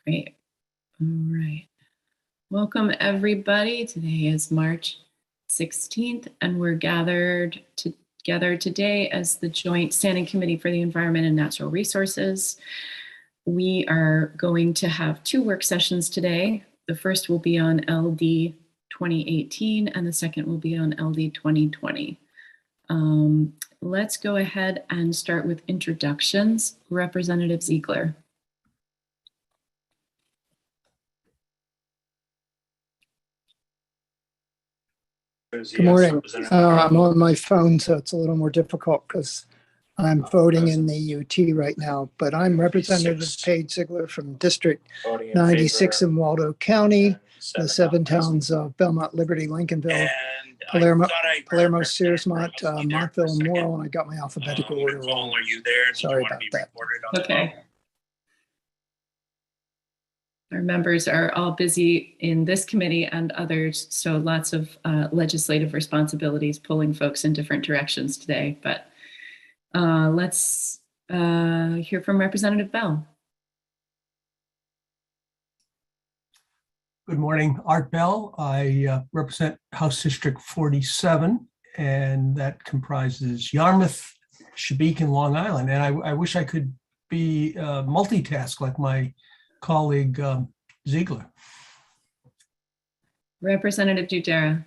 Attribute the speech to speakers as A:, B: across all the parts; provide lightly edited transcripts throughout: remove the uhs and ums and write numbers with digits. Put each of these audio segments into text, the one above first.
A: Great. All right. Welcome, everybody. Today is March 16th, and we're gathered together today as the Joint Standing Committee for the Environment and Natural Resources. We are going to have 2 work sessions today. The first will be on LD 2018, and the second will be on LD 2020. Let's go ahead and start with introductions. Representative Ziegler.
B: Good morning. I'm on my phone, so it's a little more difficult because I'm voting in the UT right now, but I'm Representative Paige Ziegler from District 96 in Waldo County, the 7 towns of Belmont, Liberty, Lincolnville, Palermo, Searsmont, Montville, and Morrill, and I got my alphabetical order wrong. Sorry about that.
A: Okay. Our members are all busy in this committee and others, so lots of legislative responsibilities pulling folks in different directions today. But let's hear from Representative Bell.
C: Good morning, Art Bell. I represent House District 47, and that comprises Yarmouth, Chebeac, and Long Island. And I wish I could be multitask like my colleague Ziegler.
A: Representative Dudera.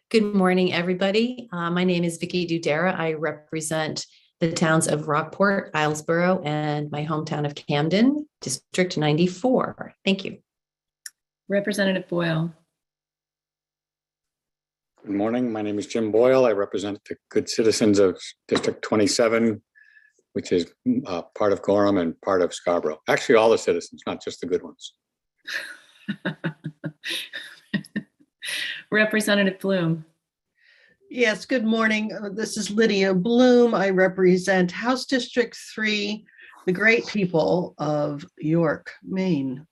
D: Good morning, everybody. My name is Vicki Dudera. I represent the towns of Rockport, Islesboro, and my hometown of Camden, District 94. Thank you.
A: Representative Boyle.
E: Good morning. My name is Jim Boyle. I represent the good citizens of District 27, which is part of Gorham and part of Scarborough. Actually, all the citizens, not just the good ones.
A: Representative Bloom.
F: Yes, good morning. This is Lydia Bloom. I represent House District 3, the great people of York, Maine.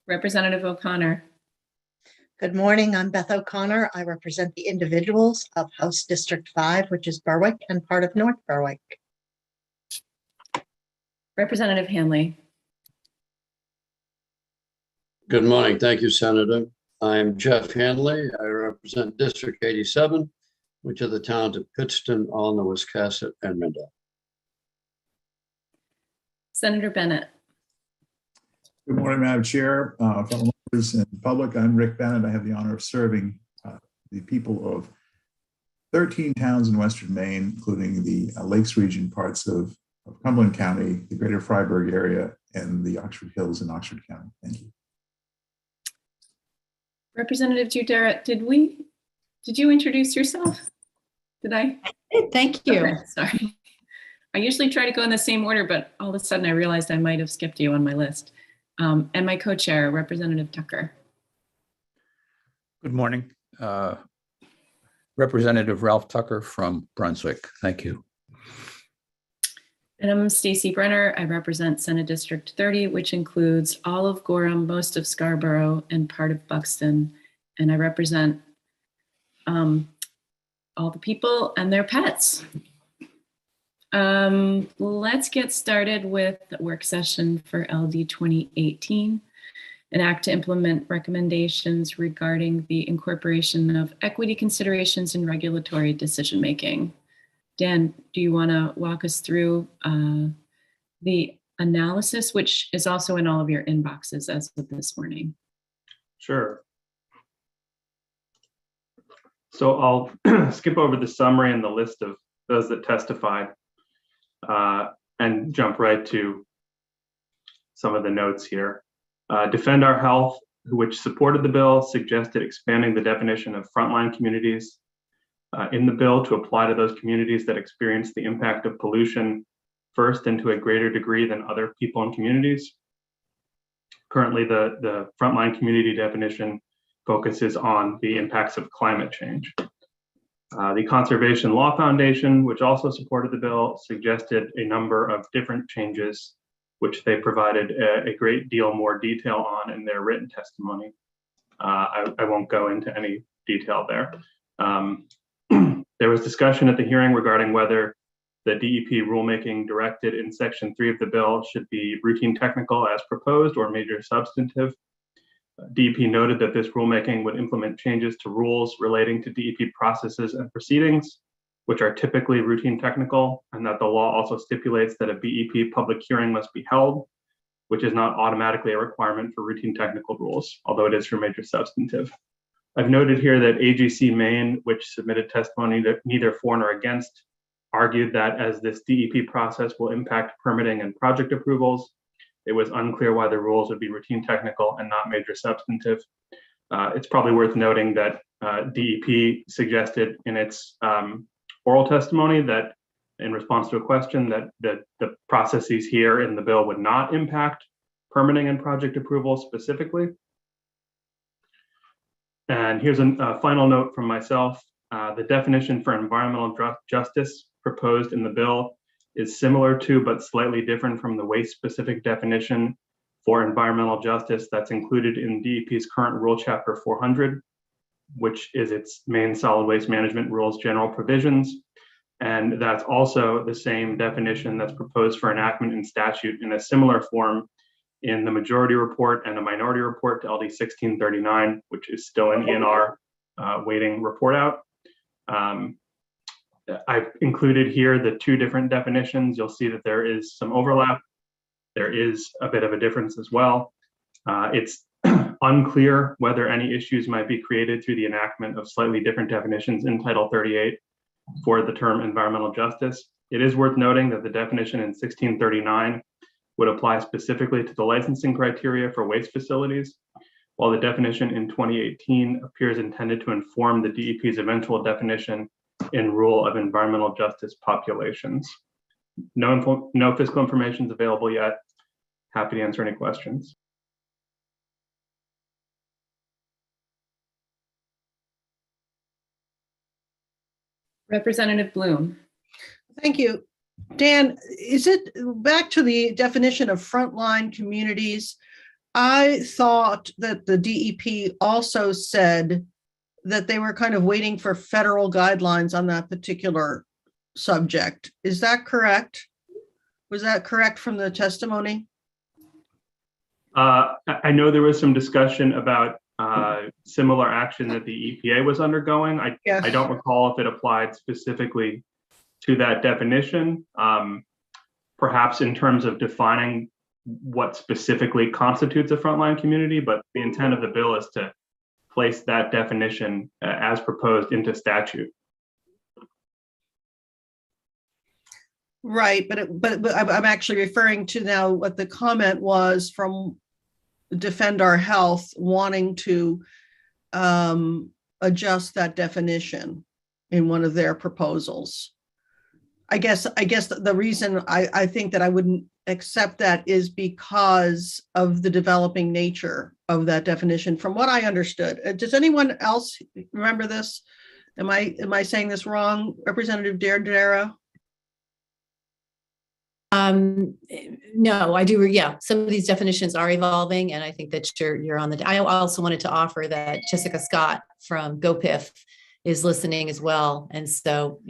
A: Representative O'Connor.
G: Good morning. I'm Beth O'Connor. I represent the individuals of House District 5, which is Berwick and part of North Berwick.
A: Representative Hanley.
H: Good morning. Thank you, Senator. I'm Jeff Handley. I represent District 87, which are the towns of Pittston, Alna, Wiscasset, and Mindale.
A: Senator Bennett.
I: Good morning, Madam Chair, fellow members and public. I'm Rick Bennett. I have the honor of serving the people of 13 towns in Western Maine, including the Lakes region parts of Cumberland County, the greater Freiburg area, and the Oxford Hills in Oxford County. Thank you.
A: Representative Dudera, did you introduce yourself? Did I?
D: Thank you.
A: Okay, sorry. I usually try to go in the same order, but all of a sudden I realized I might have skipped you on my list. And my co-chair, Representative Tucker.
J: Good morning. Representative Ralph Tucker from Brunswick. Thank you.
A: And I'm Stacey Brenner. I represent Senate District 30, which includes all of Gorham, most of Scarborough, and part of Buxton. And I represent all the people and their pets. Let's get started with the work session for LD 2018, an act to implement recommendations regarding the incorporation of equity considerations in regulatory decision-making. Dan, do you want to walk us through the analysis, which is also in all of your inboxes as of this morning?
K: Sure. So I'll skip over the summary and the list of those that testified and jump right to some of the notes here. Defend Our Health, which supported the bill, suggested expanding the definition of frontline communities in the bill to apply to those communities that experience the impact of pollution first and to a greater degree than other people and communities. Currently, the frontline community definition focuses on the impacts of climate change. The Conservation Law Foundation, which also supported the bill, suggested a number of different changes, which they provided a great deal more detail on in their written testimony. I won't go into any detail there. There was discussion at the hearing regarding whether the DEP rulemaking directed in Section 3 of the bill should be routine technical as proposed or major substantive. DEP noted that this rulemaking would implement changes to rules relating to DEP processes and proceedings, which are typically routine technical, and that the law also stipulates that a BEP public hearing must be held, which is not automatically a requirement for routine technical rules, although it is for major substantive. I've noted here that AGC Maine, which submitted testimony that neither for nor against, argued that as this DEP process will impact permitting and project approvals, it was unclear why the rules would be routine technical and not major substantive. It's probably worth noting that DEP suggested in its oral testimony that in response to a question that the processes here in the bill would not impact permitting and project approval specifically. And here's a final note from myself. The definition for environmental justice proposed in the bill is similar to, but slightly different from the waste-specific definition for environmental justice that's included in DEP's current rule chapter 400, which is its main solid waste management rules general provisions. And that's also the same definition that's proposed for enactment in statute in a similar form in the majority report and a minority report to LD 1639, which is still an ENR waiting report out. I've included here the two different definitions. You'll see that there is some overlap. There is a bit of a difference as well. It's unclear whether any issues might be created through the enactment of slightly different definitions in Title 38 for the term environmental justice. It is worth noting that the definition in 1639 would apply specifically to the licensing criteria for waste facilities, while the definition in 2018 appears intended to inform the DEP's eventual definition in rule of environmental justice populations. No fiscal information is available yet. Happy to answer any questions.
A: Representative Bloom.
F: Thank you. Dan, is it back to the definition of frontline communities? I thought that the DEP also said that they were kind of waiting for federal guidelines on that particular subject. Is that correct? Was that correct from the testimony?
K: I know there was some discussion about similar action that the EPA was undergoing.
F: Yes.
K: I don't recall if it applied specifically to that definition, perhaps in terms of defining what specifically constitutes a frontline community, but the intent of the bill is to place that definition as proposed into statute.
F: Right, but I'm actually referring to now what the comment was from Defend Our Health wanting to adjust that definition in one of their proposals. I guess the reason I think that I wouldn't accept that is because of the developing nature of that definition, from what I understood. Does anyone else remember this? Am I saying this wrong, Representative Dara?
D: No, I do. Yeah, some of these definitions are evolving, and I think that you're on the. I also wanted to offer that Jessica Scott from GoPIF is listening as well, and so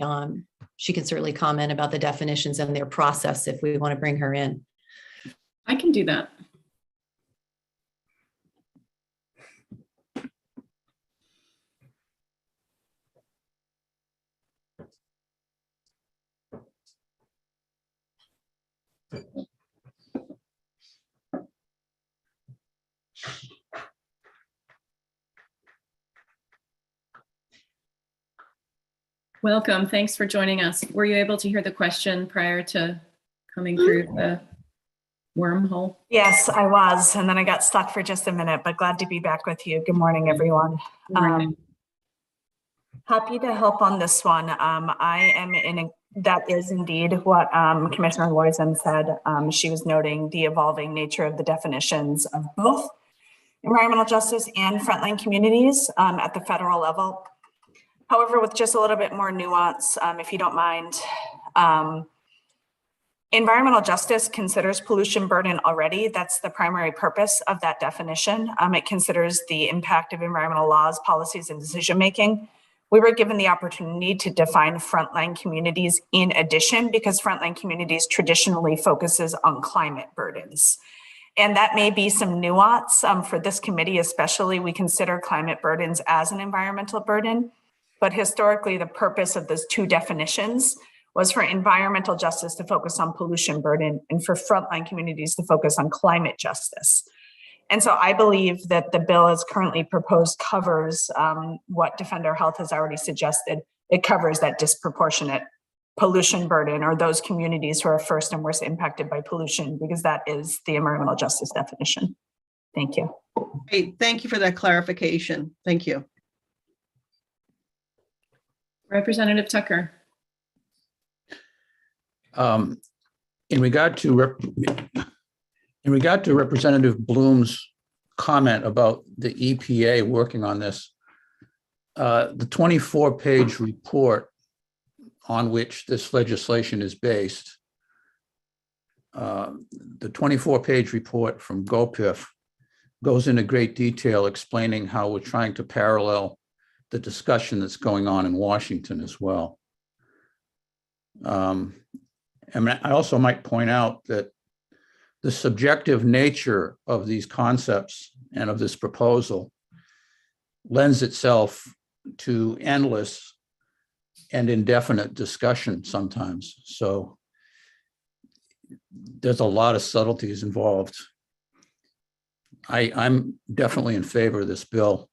D: she can certainly comment about the definitions and their process if we want to bring her in.
A: I can do that. Welcome. Thanks for joining us. Were you able to hear the question prior to coming through the wormhole?
L: Yes, I was. And then I got stuck for just a minute, but glad to be back with you. Good morning, everyone.
A: Good morning.
L: Happy to help on this one. I am that is indeed what Commissioner Loizen said. She was noting the evolving nature of the definitions of both environmental justice and frontline communities at the federal level. However, with just a little bit more nuance, if you don't mind, environmental justice considers pollution burden already. That's the primary purpose of that definition. It considers the impact of environmental laws, policies, and decision-making, we were given the opportunity to define frontline communities in addition, because frontline communities traditionally focuses on climate burdens. And that may be some nuance for this committee, especially. We consider climate burdens as an environmental burden, but historically the purpose of those two definitions was for environmental justice to focus on pollution burden and for frontline communities to focus on climate justice. And so I believe that the bill as currently proposed covers what Defender Health has already suggested. It covers that disproportionate pollution burden, or those communities who are first and worst impacted by pollution, because that is the environmental justice definition. Thank you.
F: Great. Thank you for that clarification. Thank you.
A: Representative Tucker.
J: In regard to Representative Bloom's comment about the EPA working on this, the 24-page report on which this legislation is based, the 24-page report from GOPIF goes into great detail explaining how we're trying to parallel the discussion that's going on in Washington as well. I also might point out that the subjective nature of these concepts and of this proposal lends itself to endless and indefinite discussion sometimes. So there's a lot of subtleties involved. I'm definitely in favor of this bill,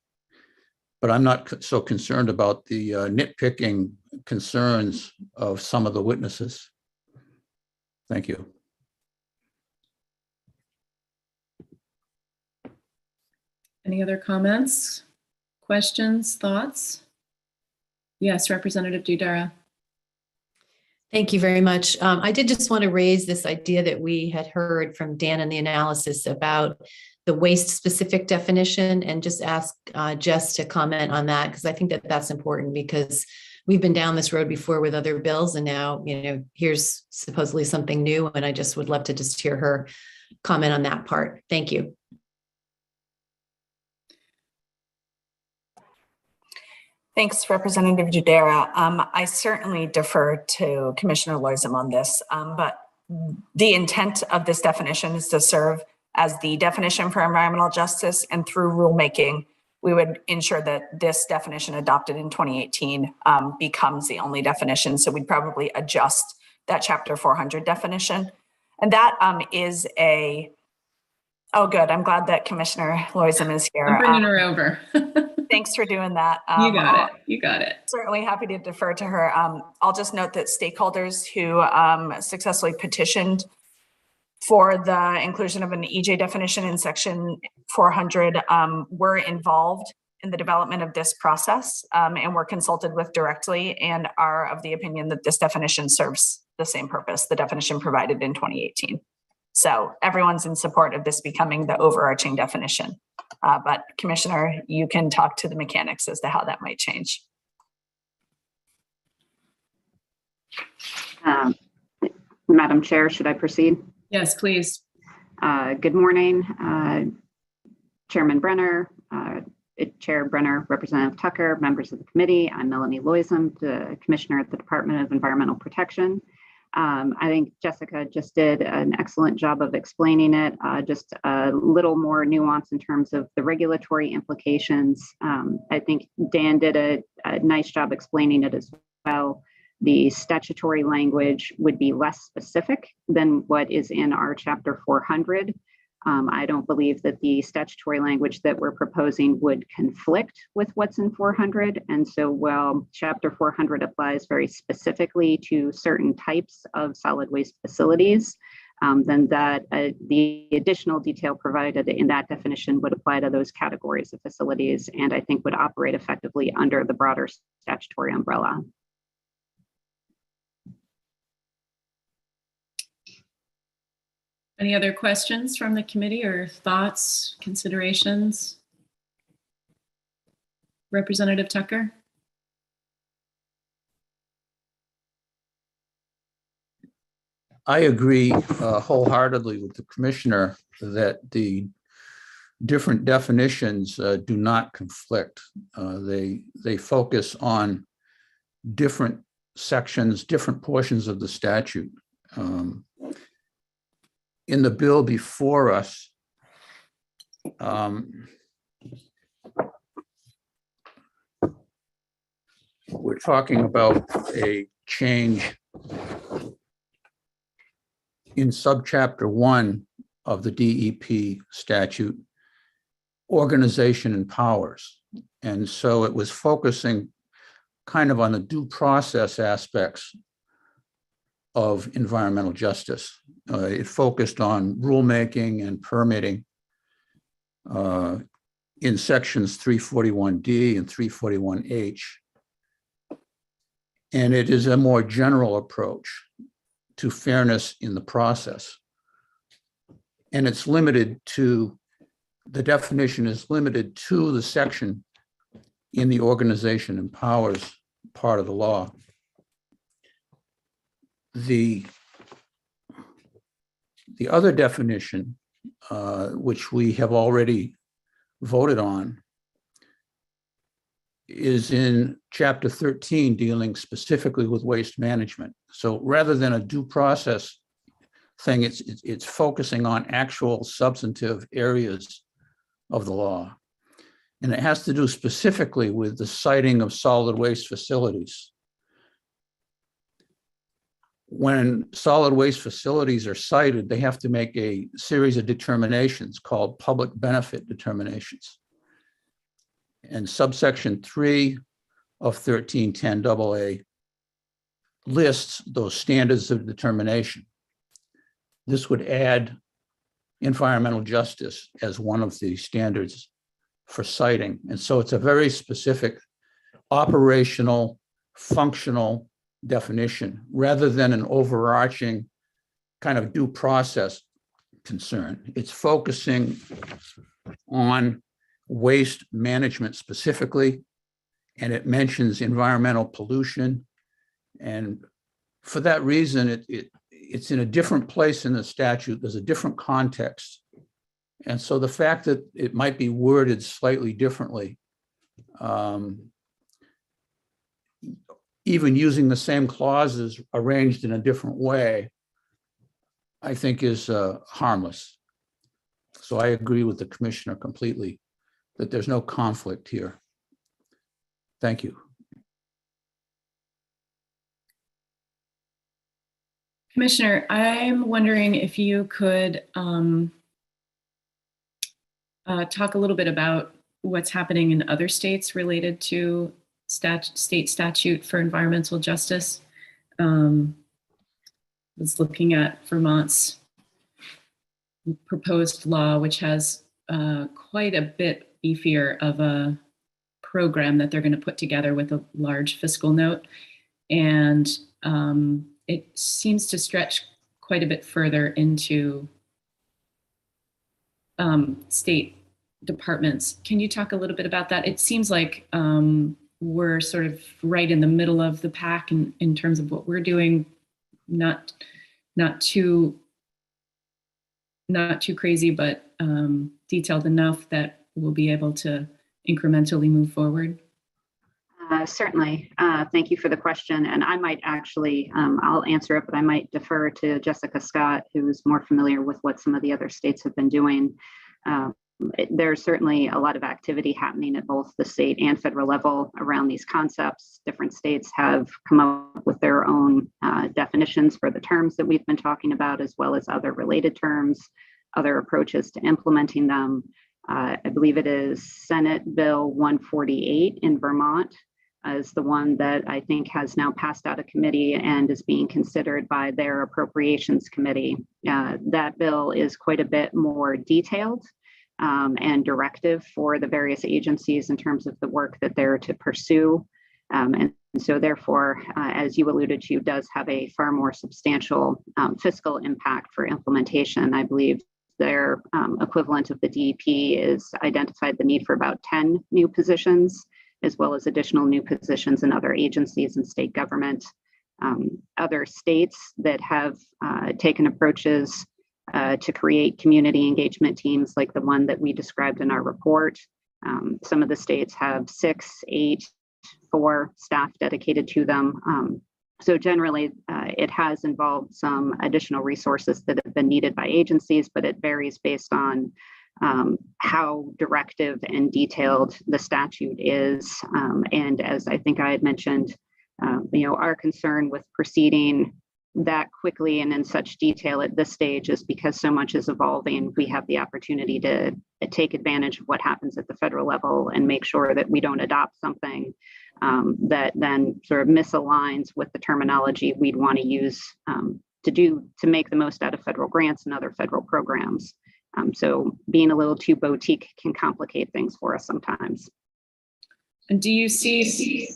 J: but I'm not so concerned about the nitpicking concerns of some of the witnesses. Thank you.
A: Any other comments, questions, thoughts? Yes, Representative Dudera.
D: Thank you very much. I did just want to raise this idea that we had heard from Dan in the analysis about the waste-specific definition, and just ask Jess to comment on that, because I think that that's important, because we've been down this road before with other bills, and now, here's supposedly something new, and I just would love to just hear her comment on that part. Thank you.
L: Thanks, Representative Dudera. I certainly defer to Commissioner Loisem on this, but the intent of this definition is to serve as the definition for environmental justice, and through rulemaking, we would ensure that this definition adopted in 2018 becomes the only definition. So we'd probably adjust that Chapter 400 definition. And that is a, oh good, I'm glad that Commissioner Loisem is here.
A: I'm bringing her over.
L: Thanks for doing that.
A: You got it. You got it.
L: Certainly happy to defer to her. I'll just note that stakeholders who successfully petitioned for the inclusion of an EJ definition in Section 400 were involved in the development of this process and were consulted with directly, and are of the opinion that this definition serves the same purpose, the definition provided in 2018. So everyone's in support of this becoming the overarching definition. But Commissioner, you can talk to the mechanics as to how that might change.
M: Madam Chair, should I proceed?
A: Yes, please.
M: Good morning, Chairman Brenner, Chair Brenner, Representative Tucker, members of the committee. I'm Melanie Loisem, the Commissioner at the Department of Environmental Protection. I think Jessica just did an excellent job of explaining it. Just a little more nuance in terms of the regulatory implications. I think Dan did a nice job explaining it as well. The statutory language would be less specific than what is in our Chapter 400. I don't believe that the statutory language that we're proposing would conflict with what's in 400. And so while Chapter 400 applies very specifically to certain types of solid waste facilities, then the additional detail provided in that definition would apply to those categories of facilities, and I think would operate effectively under the broader statutory umbrella.
A: Any other questions from the committee, or thoughts, considerations? Representative Tucker?
J: I agree wholeheartedly with the commissioner that the different definitions do not conflict. They focus on different sections, different portions of the statute. In the bill before us, we're talking about a change in subchapter 1 of the DEP statute, organization and powers. And so it was focusing kind of on the due process aspects of environmental justice. It focused on rulemaking and permitting in sections 341D and 341H. And it is a more general approach to fairness in the process. And it's limited to, the definition is limited to the section in the organization and powers part of the law. The other definition, which we have already voted on, is in chapter 13, dealing specifically with waste management. So rather than a due process thing, it's focusing on actual substantive areas of the law. And it has to do specifically with the siting of solid waste facilities. When solid waste facilities are sited, they have to make a series of determinations called public benefit determinations. And subsection 3 of 1310 AA lists those standards of determination. This would add environmental justice as one of the standards for siting. And so it's a very specific operational, functional definition rather than an overarching kind of due process concern. It's focusing on waste management specifically, and it mentions environmental pollution. And for that reason, it's in a different place in the statute. There's a different context. And so the fact that it might be worded slightly differently, even using the same clauses arranged in a different way, I think is harmless. So I agree with the commissioner completely that there's no conflict here. Thank you.
A: Commissioner, I'm wondering if you could talk a little bit about what's happening in other states related to state statute for environmental justice. I was looking at Vermont's proposed law, which has quite a bit beefier of a program that they're going to put together with a large fiscal note. And it seems to stretch quite a bit further into state departments. Can you talk a little bit about that? It seems like we're sort of right in the middle of the pack in terms of what we're doing, not too crazy, but detailed enough that we'll be able to incrementally move forward.
M: Certainly. Thank you for the question. And I might actually, I'll answer it, but I might defer to Jessica Scott, who's more familiar with what some of the other states have been doing. There's certainly a lot of activity happening at both the state and federal level around these concepts. Different states have come up with their own definitions for the terms that we've been talking about, as well as other related terms, other approaches to implementing them. I believe it is Senate Bill 148 in Vermont is the one that I think has now passed out of committee and is being considered by their appropriations committee. That bill is quite a bit more detailed and directive for the various agencies in terms of the work that they're to pursue. And so therefore, as you alluded to, does have a far more substantial fiscal impact for implementation. I believe their equivalent of the DEP is identified the need for about 10 new positions, as well as additional new positions in other agencies and state government. Other states that have taken approaches to create community engagement teams like the one that we described in our report. Some of the states have 6, 8, 4 staff dedicated to them. So generally, it has involved some additional resources that have been needed by agencies, but it varies based on how directive and detailed the statute is. And as I think I had mentioned, our concern with proceeding that quickly and in such detail at this stage is because so much is evolving. We have the opportunity to take advantage of what happens at the federal level and make sure that we don't adopt something that then sort of misaligns with the terminology we'd want to use to make the most out of federal grants and other federal programs. So being a little too boutique can complicate things for us sometimes.
A: And do you see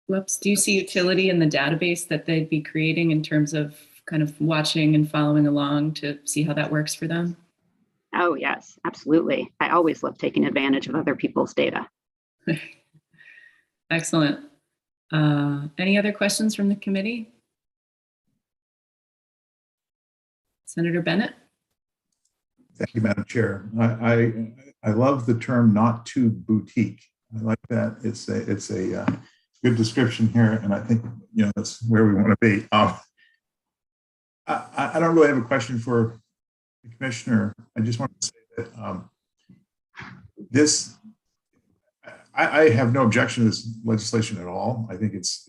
A: utility in the database that they'd be creating in terms of kind of watching and following along to see how that works for them?
M: Oh, yes, absolutely. I always love taking advantage of other people's data.
A: Excellent. Any other questions from the committee? Senator Bennett?
I: Thank you, Madam Chair. I love the term "not too boutique." I like that. It's a good description here, and I think that's where we want to be. I don't really have a question for the commissioner. I just want to say that I have no objection to this legislation at all. I think it's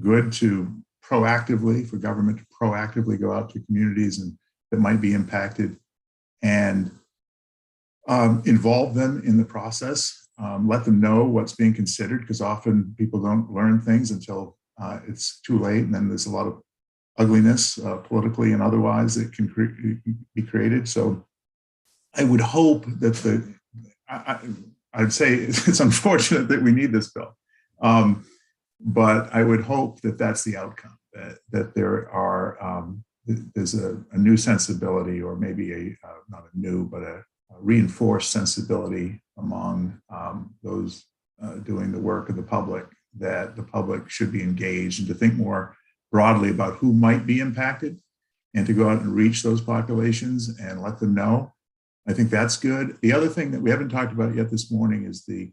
I: good to for government to proactively go out to communities and that might be impacted and involve them in the process. Let them know what's being considered, because often people don't learn things until it's too late, and then there's a lot of ugliness politically and otherwise that can be created. So I would hope that I'd say it's unfortunate that we need this bill, but I would hope that that's the outcome, that there are there's a new sensibility, or maybe not a new, but a reinforced sensibility among those doing the work of the public, that the public should be engaged and to think more broadly about who might be impacted and to go out and reach those populations and let them know. I think that's good. The other thing that we haven't talked about yet this morning is the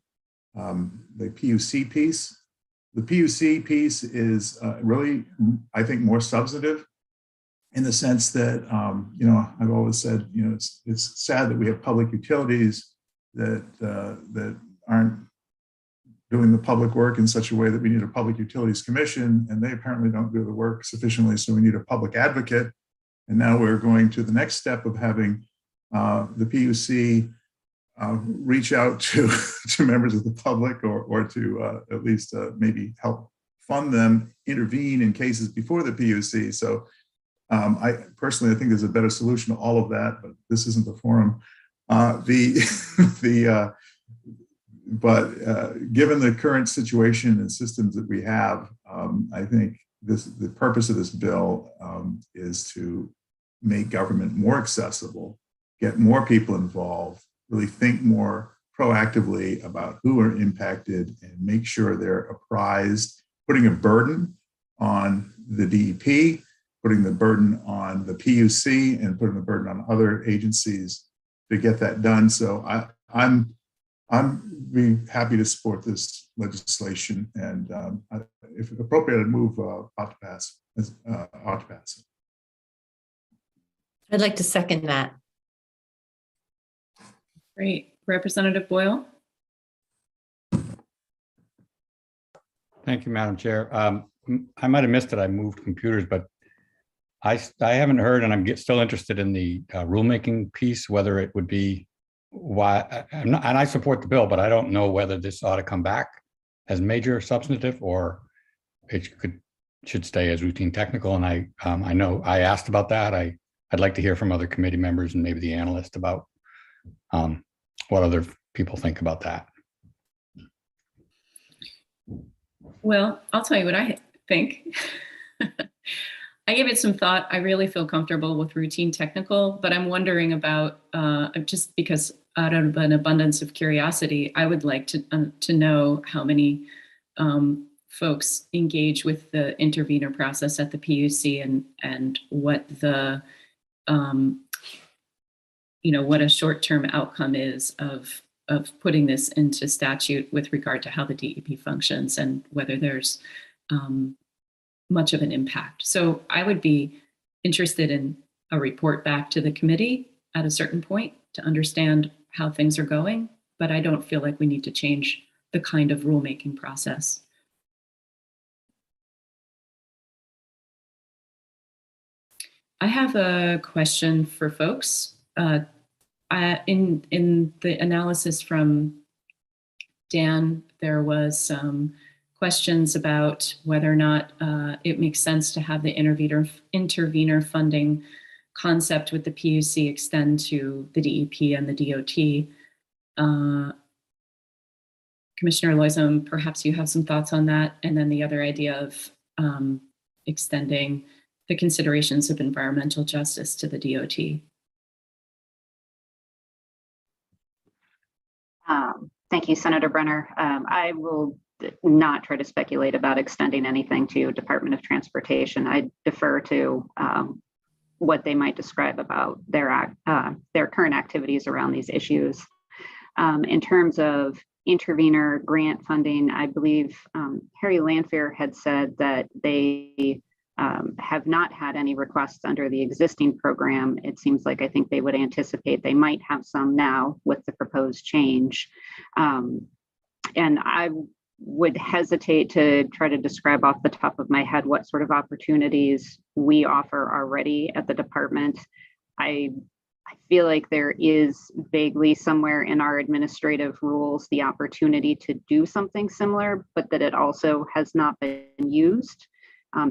I: PUC piece. The PUC piece is really, I think, more substantive in the sense that, I've always said, it's sad that we have public utilities that aren't doing the public work in such a way that we need a public utilities commission, and they apparently don't do the work sufficiently, so we need a public advocate. And now we're going to the next step of having the PUC reach out to members of the public, or to at least maybe help fund them, intervene in cases before the PUC. So I personally, I think there's a better solution to all of that, but this isn't the forum. But given the current situation and systems that we have, I think the purpose of this bill is to make government more accessible, get more people involved, really think more proactively about who are impacted and make sure they're apprised, putting a burden on the DEP, putting the burden on the PUC, and putting the burden on other agencies to get that done. So I'm be happy to support this legislation, and if appropriate, I'd move ought to pass.
D: I'd like to second that.
A: Great. Representative Boyle?
E: Thank you, Madam Chair. I might have missed it. I moved computers, but I haven't heard, and I'm still interested in the rulemaking piece, whether it would be why, and I support the bill, but I don't know whether this ought to come back as major substantive or it should stay as routine technical. And I know I asked about that. I'd like to hear from other committee members and maybe the analyst about what other people think about that.
A: Well, I'll tell you what I think. I gave it some thought. I really feel comfortable with routine technical, but I'm wondering about, just because out of an abundance of curiosity, I would like to know how many folks engage with the intervener process at the PUC and what the what a short-term outcome is of putting this into statute with regard to how the DEP functions and whether there's much of an impact. So I would be interested in a report back to the committee at a certain point to understand how things are going, but I don't feel like we need to change the kind of rulemaking process. I have a question for folks. In the analysis from Dan, there was some questions about whether or not it makes sense to have the intervenor funding concept with the PUC extend to the DEP and the DOT. Commissioner Loisem, perhaps you have some thoughts on that. And then the other idea of extending the considerations of environmental justice to the DOT.
M: Thank you, Senator Brenner. I will not try to speculate about extending anything to Department of Transportation. I defer to what they might describe about their current activities around these issues. In terms of intervenor grant funding, I believe Harry Lanfear had said that they have not had any requests under the existing program. It seems like I think they would anticipate they might have some now with the proposed change. And I would hesitate to try to describe off the top of my head what sort of opportunities we offer already at the department. I feel like there is vaguely somewhere in our administrative rules the opportunity to do something similar, but that it also has not been used.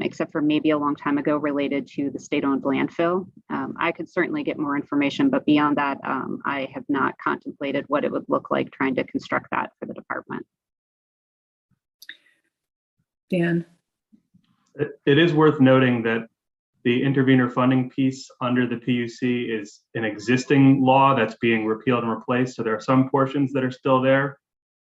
M: Except for maybe a long time ago related to the state-owned landfill. I could certainly get more information, but beyond that, I have not contemplated what it would look like trying to construct that for the department.
A: Dan?
K: It is worth noting that the intervenor funding piece under the PUC is an existing law that's being repealed and replaced. So there are some portions that are still there.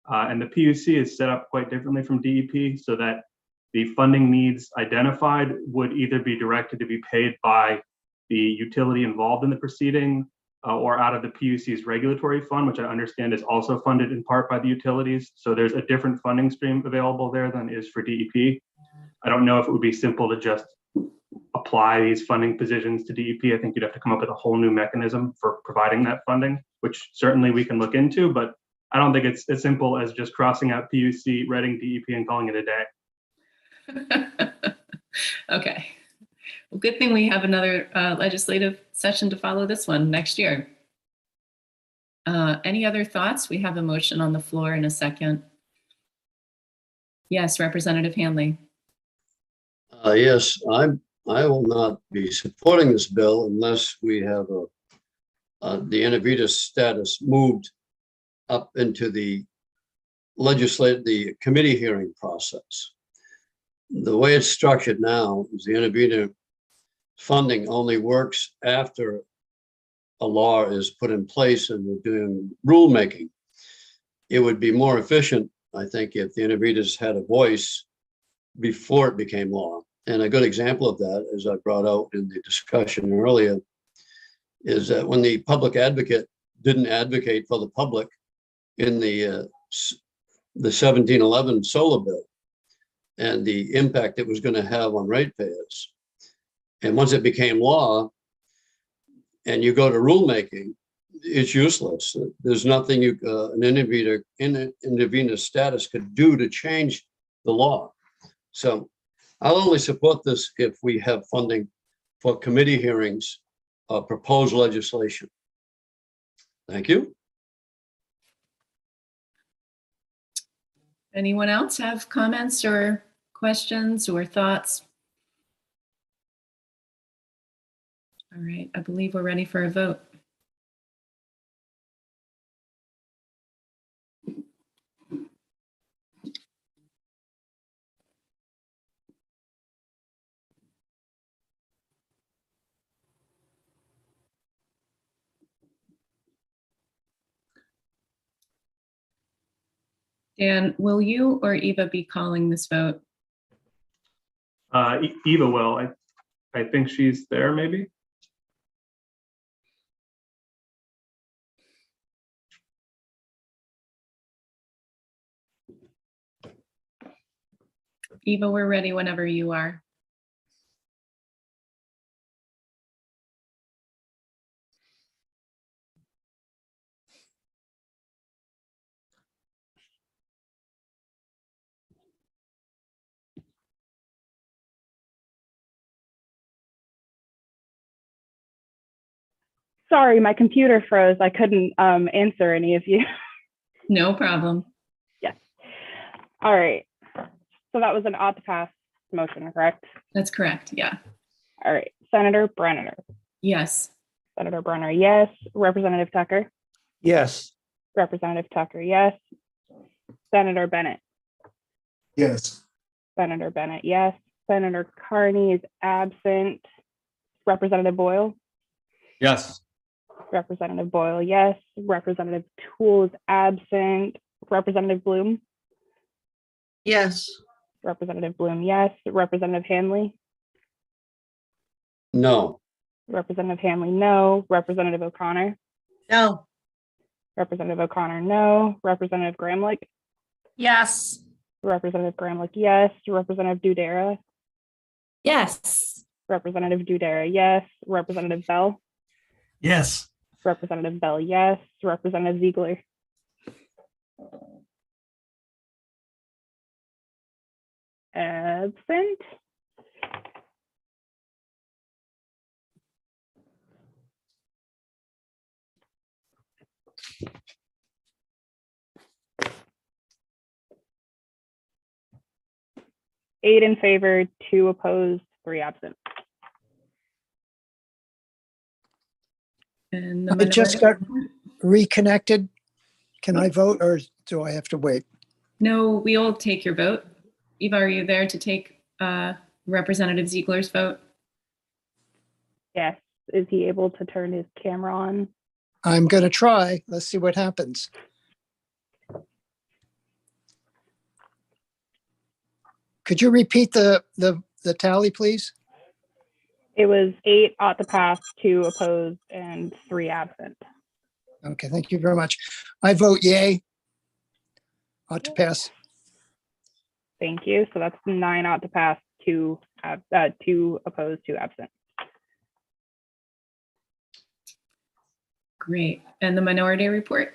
K: And the PUC is set up quite differently from DEP so that the funding needs identified would either be directed to be paid by the utility involved in the proceeding or out of the PUC's regulatory fund, which I understand is also funded in part by the utilities. So there's a different funding stream available there than is for DEP. I don't know if it would be simple to just apply these funding positions to DEP. I think you'd have to come up with a whole new mechanism for providing that funding, which certainly we can look into, but I don't think it's as simple as just crossing out PUC, Reading, DEP, and calling it a day.
A: Okay. Well, good thing we have another legislative session to follow this one next year. Any other thoughts? We have a motion on the floor in a second. Yes, Representative Hanley.
H: Yes, I will not be supporting this bill unless we have the intervenor status moved up into the committee hearing process. The way it's structured now is the intervenor funding only works after a law is put in place and we're doing rulemaking. It would be more efficient, I think, if the intervenors had a voice before it became law. And a good example of that, as I brought out in the discussion earlier, is that when the public advocate didn't advocate for the public in the 1711 solar bill, and the impact it was going to have on ratepayers. And once it became law and you go to rulemaking, it's useless. There's nothing an intervenor status could do to change the law. So I'll only support this if we have funding for committee hearings of proposed legislation. Thank you.
A: Anyone else have comments or questions or thoughts? All right, I believe we're ready for a vote. Dan, will you or Eva be calling this vote?
K: Eva will. I think she's there, maybe.
A: Eva, we're ready whenever you are.
N: Sorry, my computer froze. I couldn't answer any of you.
A: No problem.
N: Yes. All right. So that was an ought to pass motion, correct?
A: That's correct. Yeah.
N: All right. Senator Brenner.
A: Yes.
N: Senator Brenner, yes. Representative Tucker.
J: Yes.
N: Representative Tucker, yes. Senator Bennett.
I: Yes.
N: Senator Bennett, yes. Senator Carney is absent. Representative Boyle.
E: Yes.
N: Representative Boyle, yes. Representative Toole is absent. Representative Bloom.
F: Yes.
N: Representative Bloom, yes. Representative Hanley.
H: No.
N: Representative Hanley, no. Representative O'Connor.
G: No.
N: Representative O'Connor, no. Representative Gramlich.
L: Yes.
N: Representative Gramlich, yes. Representative Dudera.
L: Yes.
N: Representative Dudera, yes. Representative Bell.
C: Yes.
N: Representative Bell, yes. Representative Ziegler. Absent. Eight in favor, 2 opposed, 3 absent.
A: And the
B: I just got
A: minority-
B: reconnected. Can I vote or do I have to wait?
A: No, we'll take your vote. Eva, are you there to take Representative Ziegler's vote?
N: Yes. Is he able to turn his camera on?
B: I'm going to try. Let's see what happens. Could you repeat the tally, please?
N: It was 8 ought to pass, 2 opposed, and 3 absent.
B: Okay, thank you very much. I vote yay. Ought to pass.
N: Thank you. So that's 9 ought to pass, 2 opposed, 2 absent.
A: Great. And the minority report?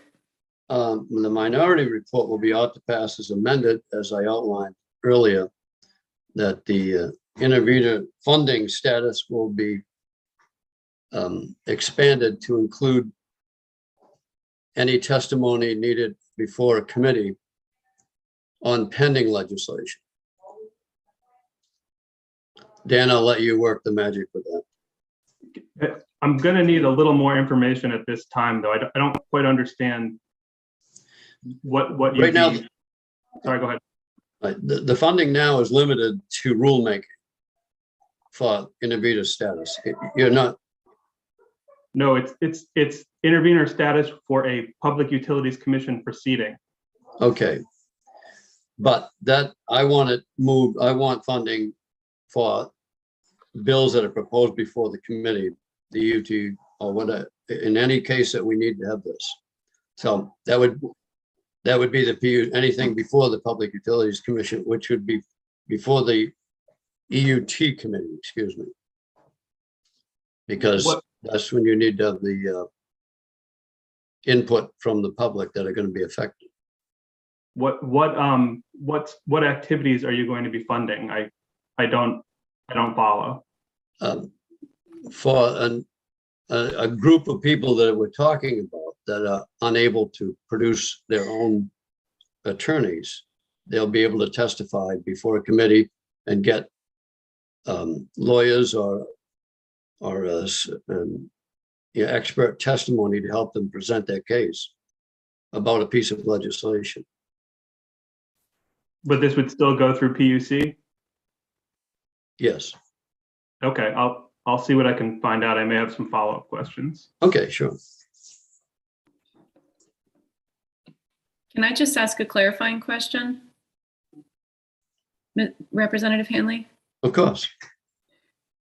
H: The minority report will be ought to pass as amended, as I outlined earlier, that the intervenor funding status will be expanded to include any testimony needed before a committee on pending legislation. Dan, I'll let you work the magic with that.
K: I'm going to need a little more information at this time, though. I don't quite understand what you
H: Right now,
K: need. Sorry, go ahead.
H: The funding now is limited to rulemaking for intervenor status. You're not.
K: No, it's intervenor status for a Public Utilities Commission proceeding.
H: Okay. But that I want it moved. I want funding for bills that are proposed before the committee, the UT or whatever, in any case that we need to have this. So that would be the PU, anything before the Public Utilities Commission, which would be before the EUT committee, excuse me. Because that's when you need to have the input from the public that are going to be affected.
K: What activities are you going to be funding? I don't follow.
H: For a group of people that we're talking about that are unable to produce their own attorneys, they'll be able to testify before a committee and get lawyers or expert testimony to help them present their case about a piece of legislation.
K: But this would still go through PUC?
H: Yes.
K: Okay, I'll see what I can find out. I may have some follow-up questions.
H: Okay, sure.
A: Can I just ask a clarifying question? Representative Hanley?
H: Of course.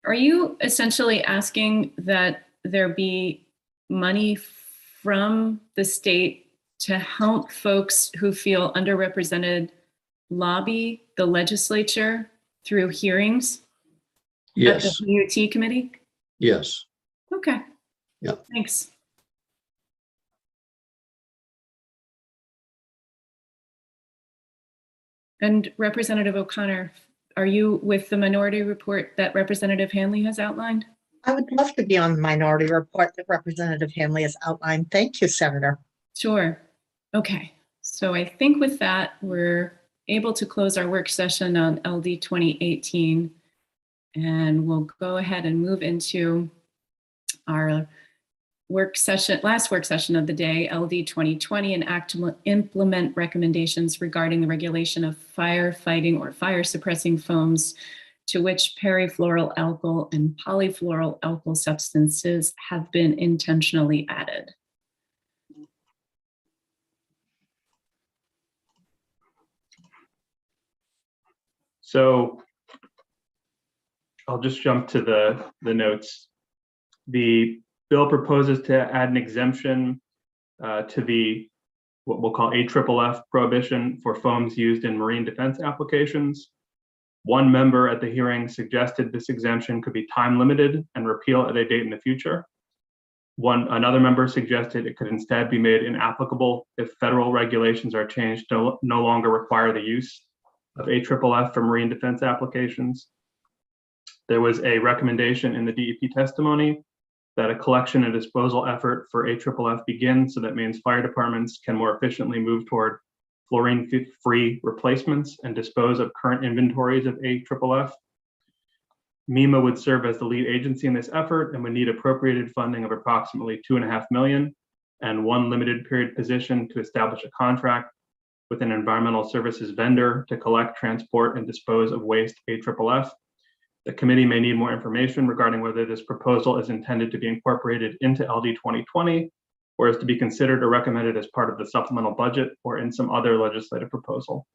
A: Are you essentially asking that there be money from the state to help folks who feel underrepresented lobby the legislature through hearings at
H: Yes,
A: the UT committee?
H: yes.
A: Okay.
H: Yeah.
A: Thanks. And Representative O'Connor, are you with the minority report that Representative Hanley has outlined?
G: I would love to be on the minority report that Representative Hanley has outlined. Thank you, Senator.
A: Sure. Okay. So I think with that, we're able to close our work session on LD 2018. And we'll go ahead and move into our work session, last work session of the day, LD 2020, and act to implement recommendations regarding the regulation of firefighting or fire suppressing foams to which perifluoral alkyl and polyfluoral alkyl substances have been intentionally added.
K: So I'll just jump to the notes. The bill proposes to add an exemption to the what we'll call AFFF prohibition for foams used in marine defense applications. One member at the hearing suggested this exemption could be time limited and repeal at a date in the future. Another member suggested it could instead be made inapplicable if federal regulations are changed to no longer require the use of AFFF for marine defense applications. There was a recommendation in the DEP testimony that a collection and disposal effort for AFFF begin, so that means fire departments can more efficiently move toward fluorine-free replacements and dispose of current inventories of AFFF. MEMA would serve as the lead agency in this effort and would need appropriated funding of approximately $2.5 million and one limited period position to establish a contract with an environmental services vendor to collect, transport, and dispose of waste AFFF. The committee may need more information regarding whether this proposal is intended to be incorporated into LD 2020 or is to be considered or recommended as part of the supplemental budget or in some other legislative proposal.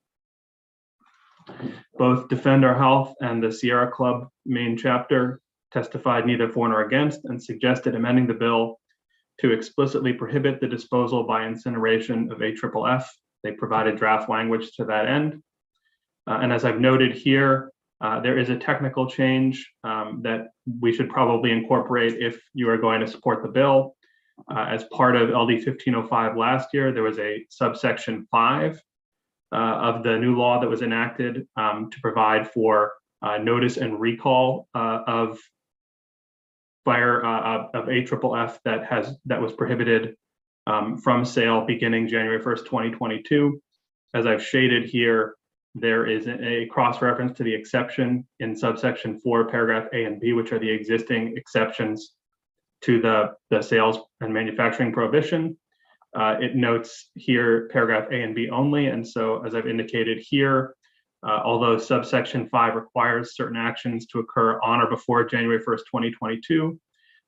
K: Both Defend Our Health and the Sierra Club main chapter testified neither for nor against and suggested amending the bill to explicitly prohibit the disposal by incineration of AFFF. They provided draft language to that end. And as I've noted here, there is a technical change that we should probably incorporate if you are going to support the bill. As part of LD 1505 last year, there was a subsection 5 of the new law that was enacted to provide for notice and recall of fire of AFFF that was prohibited from sale beginning January 1st, 2022. As I've shaded here, there is a cross-reference to the exception in subsection 4, paragraph A and B, which are the existing exceptions to the sales and manufacturing prohibition. It notes here paragraph A and B only. And so as I've indicated here, although subsection 5 requires certain actions to occur on or before January 1st, 2022,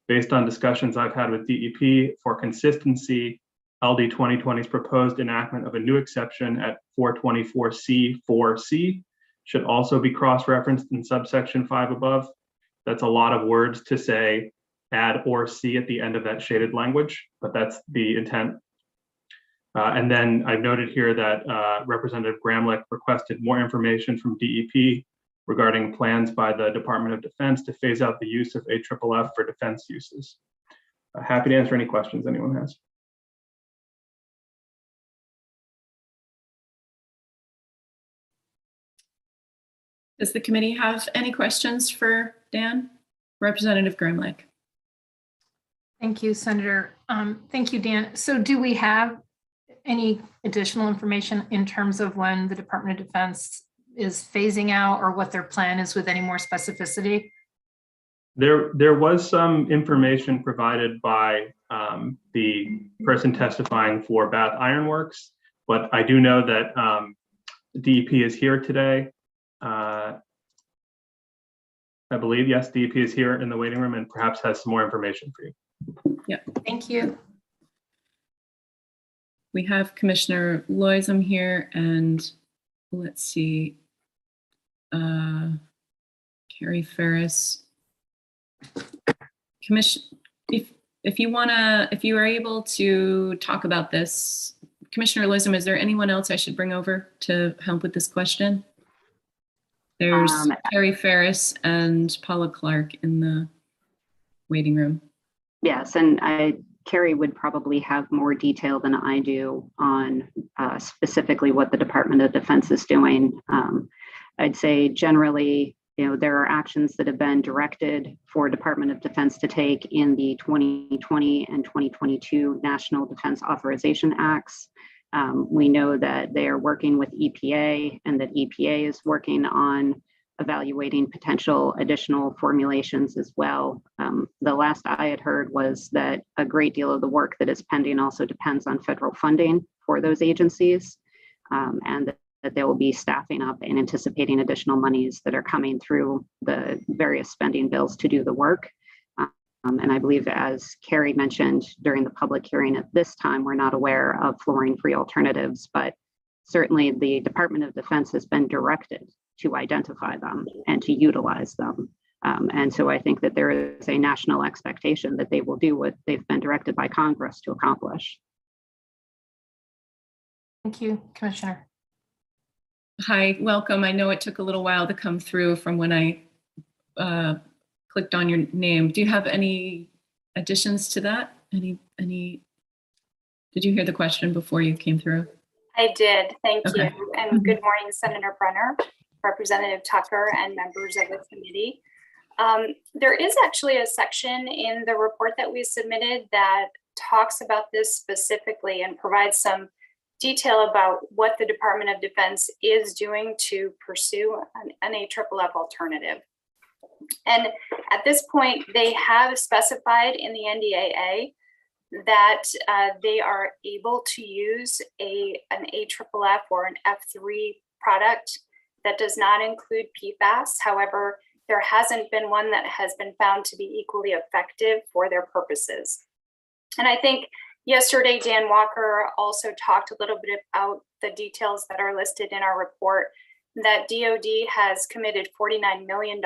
K: based on discussions I've had with DEP for consistency, LD 2020's proposed enactment of a new exception at 424C4C should also be cross-referenced in subsection 5 above. That's a lot of words to say add or C at the end of that shaded language, but that's the intent. And then I've noted here that Representative Gramlich requested more information from DEP regarding plans by the Department of Defense to phase out the use of AFFF for defense uses. Happy to answer any questions anyone has.
A: Does the committee have any questions for Dan? Representative Gramlich.
O: Thank you, Senator. Thank you, Dan. So do we have any additional information in terms of when the Department of Defense is phasing out or what their plan is with any more specificity?
K: There was some information provided by the person testifying for Bath Iron Works, but I do know that DEP is here today. I believe, yes, DEP is here in the waiting room and perhaps has some more information for you.
A: Yeah.
O: Thank you.
A: We have Commissioner Loisem here, and let's see, Carrie Ferris. Commission, if you are able to talk about this, Commissioner Loisem, is there anyone else I should bring over to help with this question? There's Carrie Ferris and Paula Clark in the waiting room.
M: Yes, and Carrie would probably have more detail than I do on specifically what the Department of Defense is doing. I'd say generally, there are actions that have been directed for Department of Defense to take in the 2020 and 2022 National Defense Authorization Acts. We know that they are working with EPA and that EPA is working on evaluating potential additional formulations as well. The last I had heard was that a great deal of the work that is pending also depends on federal funding for those agencies, and that they will be staffing up and anticipating additional monies that are coming through the various spending bills to do the work. And I believe, as Carrie mentioned during the public hearing, at this time, we're not aware of fluorine-free alternatives, but certainly the Department of Defense has been directed to identify them and to utilize them. And so I think that there is a national expectation that they will do what they've been directed by Congress to accomplish.
O: Thank you, Commissioner.
A: Hi, welcome. I know it took a little while to come through from when I clicked on your name. Do you have any additions to that? Did you hear the question before you came through?
P: I did, thank
A: Okay.
P: you. And good morning, Senator Brenner, Representative Tucker, and members of the committee. There is actually a section in the report that we submitted that talks about this specifically and provides some detail about what the Department of Defense is doing to pursue an AFFF alternative. And at this point, they have specified in the NDAA that they are able to use an AFFF or an F3 product that does not include PFAS. However, there hasn't been one that has been found to be equally effective for their purposes. And I think yesterday, Dan Walker also talked a little bit about the details that are listed in our report, that DoD has committed $49 million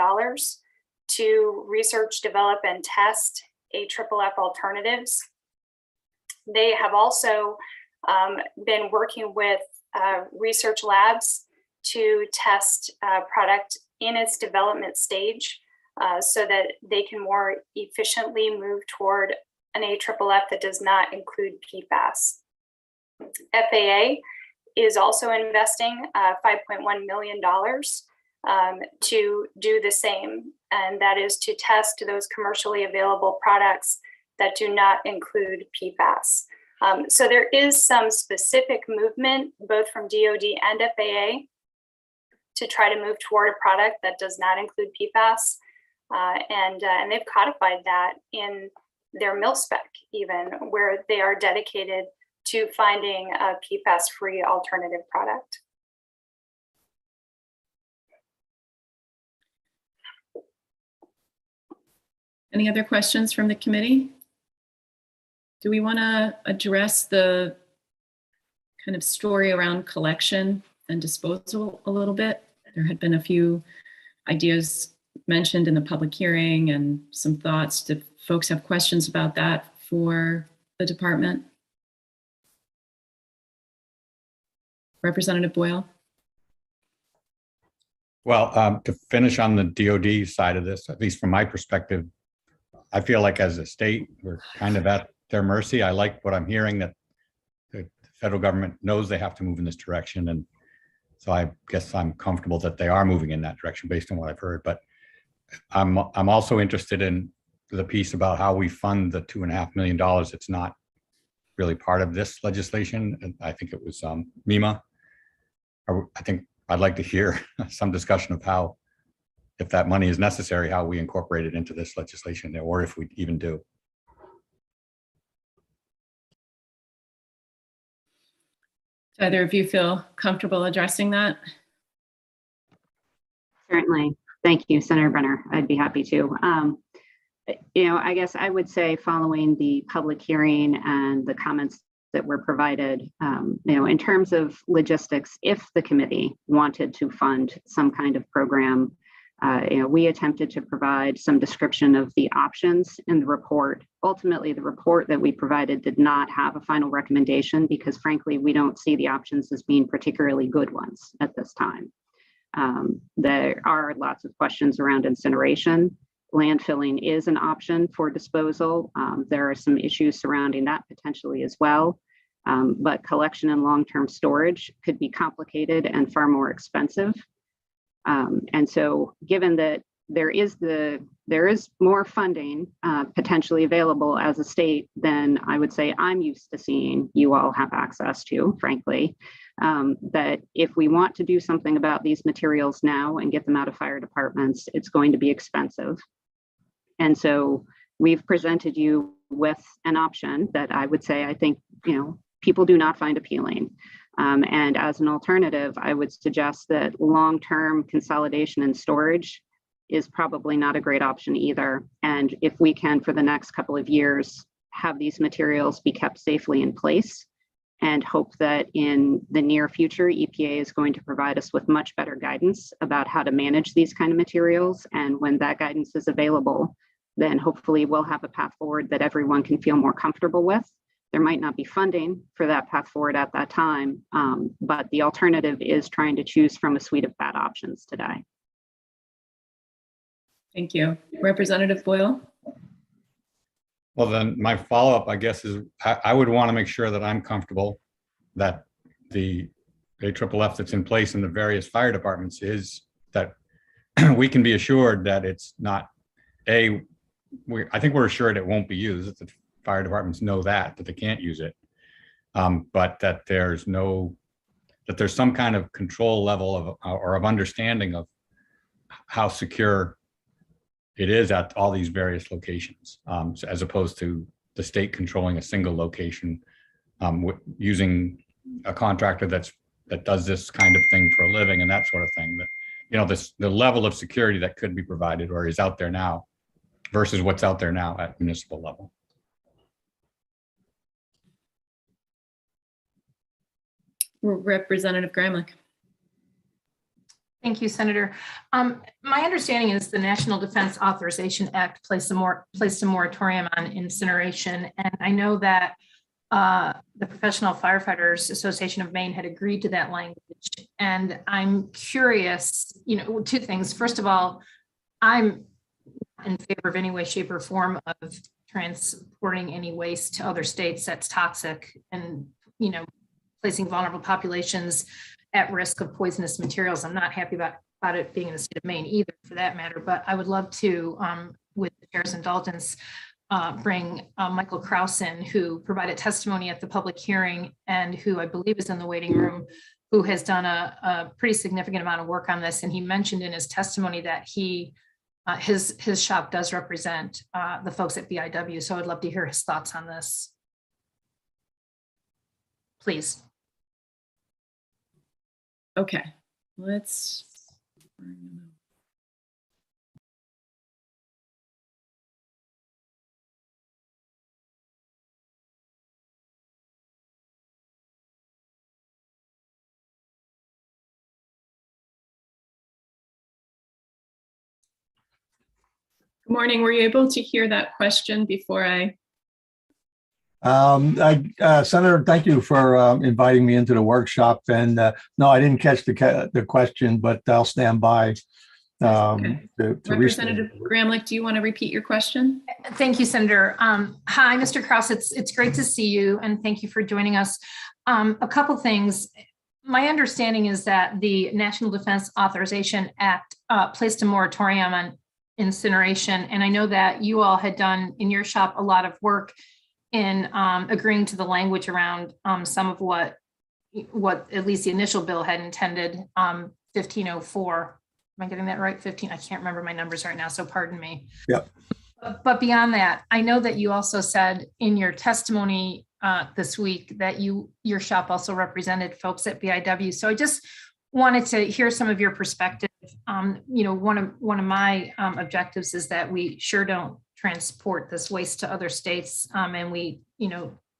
P: to research, develop, and test AFFF alternatives. They have also been working with research labs to test product in its development stage so that they can more efficiently move toward an AFFF that does not include PFAS. FAA is also investing $5.1 million to do the same, and that is to test those commercially available products that do not include PFAS. So there is some specific movement, both from DoD and FAA, to try to move toward a product that does not include PFAS, and they've codified that in their mil spec, even, where they are dedicated to finding a PFAS-free alternative product.
A: Any other questions from the committee? Do we want to address the kind of story around collection and disposal a little bit? There had been a few ideas mentioned in the public hearing and some thoughts. Do folks have questions about that for the department? Representative Boyle?
E: Well, to finish on the DoD side of this, at least from my perspective, I feel like as a state, we're kind of at their mercy. I like what I'm hearing, that the federal government knows they have to move in this direction. And so I guess I'm comfortable that they are moving in that direction based on what I've heard. But I'm also interested in the piece about how we fund the $2.5 million. It's not really part of this legislation. And I think it was MEMA. I think I'd like to hear some discussion of how, if that money is necessary, how we incorporate it into this legislation, or if we even do.
A: Do either of you feel comfortable addressing that?
M: Certainly. Thank you, Senator Brenner. I'd be happy to. I guess I would say, following the public hearing and the comments that were provided, in terms of logistics, if the committee wanted to fund some kind of program, we attempted to provide some description of the options in the report. Ultimately, the report that we provided did not have a final recommendation because, frankly, we don't see the options as being particularly good ones at this time. There are lots of questions around incineration. Landfilling is an option for disposal. There are some issues surrounding that potentially as well. But collection and long-term storage could be complicated and far more expensive. And so given that there is more funding potentially available as a state than I would say I'm used to seeing you all have access to, frankly, that if we want to do something about these materials now and get them out of fire departments, it's going to be expensive. And so we've presented you with an option that I would say I think, people do not find appealing. And as an alternative, I would suggest that long-term consolidation and storage is probably not a great option either. And if we can, for the next couple of years, have these materials be kept safely in place and hope that in the near future, EPA is going to provide us with much better guidance about how to manage these kind of materials. And when that guidance is available, then hopefully we'll have a path forward that everyone can feel more comfortable with. There might not be funding for that path forward at that time, but the alternative is trying to choose from a suite of bad options today.
A: Thank you. Representative Boyle?
E: Well, then my follow-up, I guess, is I would want to make sure that I'm comfortable that the AFFF that's in place in the various fire departments is that we can be assured that it's not I think we're assured it won't be used, that the fire departments know that they can't use it, but that there's some kind of control level of understanding of how secure it is at all these various locations, as opposed to the state controlling a single location, using a contractor that does this kind of thing for a living and that sort of thing. That the level of security that could be provided or is out there now versus what's out there now at municipal level.
A: Representative Gramlich.
O: Thank you, Senator. My understanding is the National Defense Authorization Act placed a moratorium on incineration. And I know that the Professional Firefighters Association of Maine had agreed to that language. And I'm curious, two things. First of all, I'm in favor of any way, shape, or form of transporting any waste to other states that's toxic and, placing vulnerable populations at risk of poisonous materials. I'm not happy about it being in the state of Maine either, for that matter, but I would love to, with the chair's indulgence, bring Michael Kraus in, who provided testimony at the public hearing and who I believe is in the waiting room, who has done a pretty significant amount of work on this. And he mentioned in his testimony that his shop does represent the folks at BIW. So I'd love to hear his thoughts on this. Please.
A: Okay, let's. Good morning. Were you able to hear that question before I?
Q: Senator, thank you for inviting me into the workshop. And no, I didn't catch the question, but I'll stand by.
A: Okay. Representative Gramlich, do you want to repeat your question?
O: Thank you, Senator. Hi, Mr. Kraus. It's great to see you, and thank you for joining us. A couple things. My understanding is that the National Defense Authorization Act placed a moratorium on incineration, and I know that you all had done in your shop a lot of work in agreeing to the language around some of what at least the initial bill had intended, 1504. Am I getting that right? 15, I can't remember my numbers right now, so pardon me.
Q: Yep.
O: But beyond that, I know that you also said in your testimony this week that your shop also represented folks at BIW. So I just wanted to hear some of your perspective. One of my objectives is that we sure don't transport this waste to other states, and we,